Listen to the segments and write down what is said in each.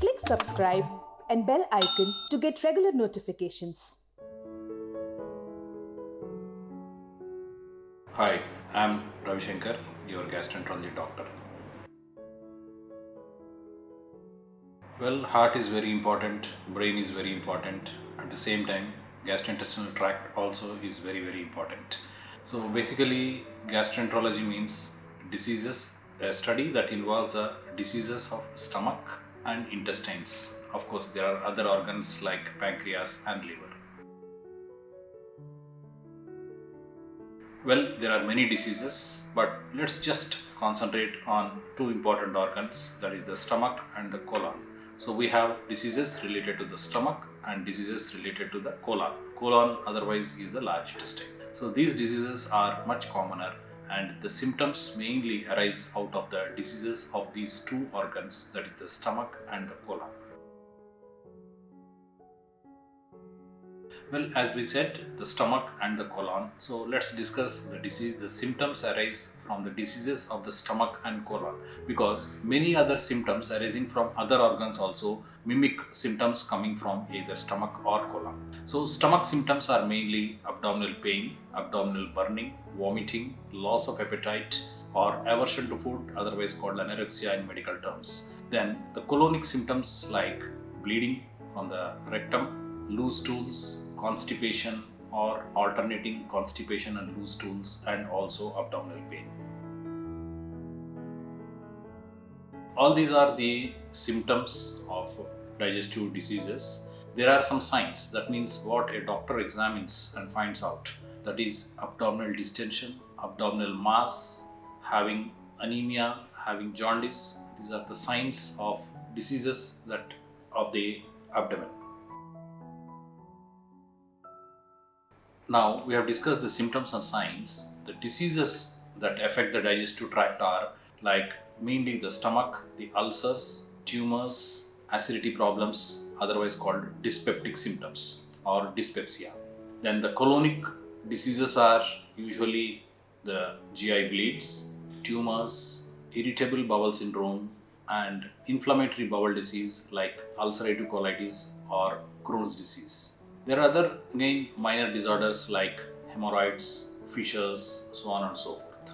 Click subscribe and bell icon to get regular notifications. Hi, I'm Ravi Shankar, your gastroenterology doctor. Well, heart is very important, brain is very important. At the same time, gastrointestinal tract also is very important. So basically, gastroenterology means diseases, a study that involves the diseases of stomach and intestines. Of course, there are other organs like pancreas and liver. Well, there are many diseases, but let's just concentrate on two important organs, that is the stomach and the colon. So we have diseases related to the stomach and diseases related to the colon. Colon otherwise is the large intestine. So these diseases are much commoner and the symptoms mainly arise out of the diseases of these two organs, that is the stomach and the colon. Well, as we said, the stomach and the colon. So let's discuss the disease. The symptoms arise from the diseases of the stomach and colon because many other symptoms arising from other organs also mimic symptoms coming from either stomach or colon. So stomach symptoms are mainly abdominal pain, abdominal burning, vomiting, loss of appetite, or aversion to food, otherwise called anorexia in medical terms. Then the colonic symptoms like bleeding from the rectum, loose stools, constipation or alternating constipation and loose stools, and also abdominal pain. All these are the symptoms of digestive diseases. There are some signs, that means what a doctor examines and finds out, that is abdominal distension, abdominal mass, having anemia, having jaundice. These are the signs of diseases that of the abdomen. Now we have discussed the symptoms and signs. The diseases that affect the digestive tract are like mainly the stomach, the ulcers, tumors, acidity problems, otherwise called dyspeptic symptoms or dyspepsia. Then the colonic diseases are usually the GI bleeds, tumors, irritable bowel syndrome, and inflammatory bowel disease like ulcerative colitis or Crohn's disease. There are other again minor disorders like hemorrhoids, fissures, so on and so forth.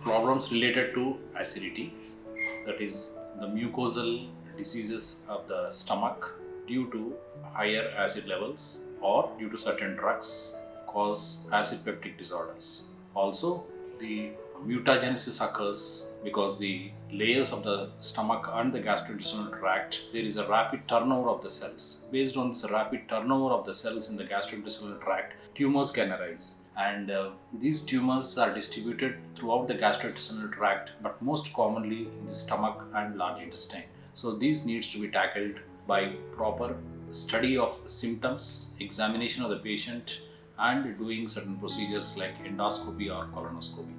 Problems related to acidity, that is the mucosal diseases of the stomach due to higher acid levels or due to certain drugs cause acid peptic disorders. Also, the mutagenesis occurs because the layers of the stomach and the gastrointestinal tract, there is a rapid turnover of the cells. Based on this rapid turnover of the cells in the gastrointestinal tract, tumors can arise, and these tumors are distributed throughout the gastrointestinal tract, but most commonly in the stomach and large intestine. So these needs to be tackled by proper study of symptoms, examination of the patient, and doing certain procedures like endoscopy or colonoscopy.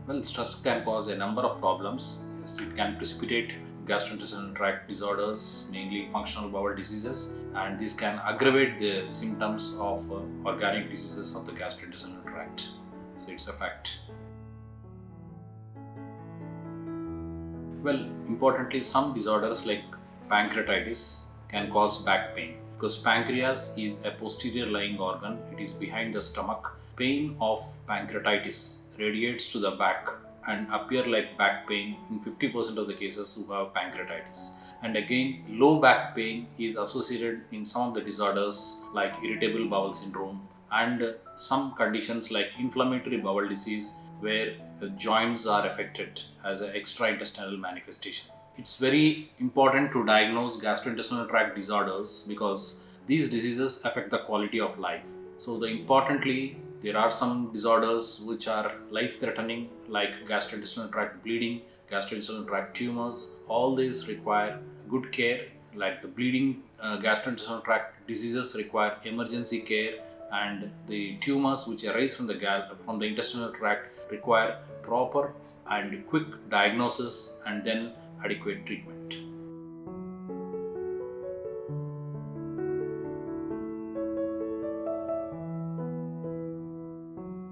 Well, stress can cause a number of problems. Yes, it can precipitate gastrointestinal tract disorders, mainly functional bowel diseases, and this can aggravate the symptoms of organic diseases of the gastrointestinal tract. So it's a fact. Well, importantly, some disorders like pancreatitis can cause back pain because pancreas is a posterior lying organ, it is behind the stomach. Pain of pancreatitis radiates to the back and appear like back pain in 50% of the cases who have pancreatitis. And again, low back pain is associated in some of the disorders like irritable bowel syndrome and some conditions like inflammatory bowel disease where the joints are affected as an extraintestinal manifestation. It's very important to diagnose gastrointestinal tract disorders because these diseases affect the quality of life. So importantly, there are some disorders which are life-threatening like gastrointestinal tract bleeding, gastrointestinal tract tumors. All these require good care, like the bleeding gastrointestinal tract diseases require emergency care, and the tumors which arise from the intestinal tract require proper and quick diagnosis and then adequate treatment.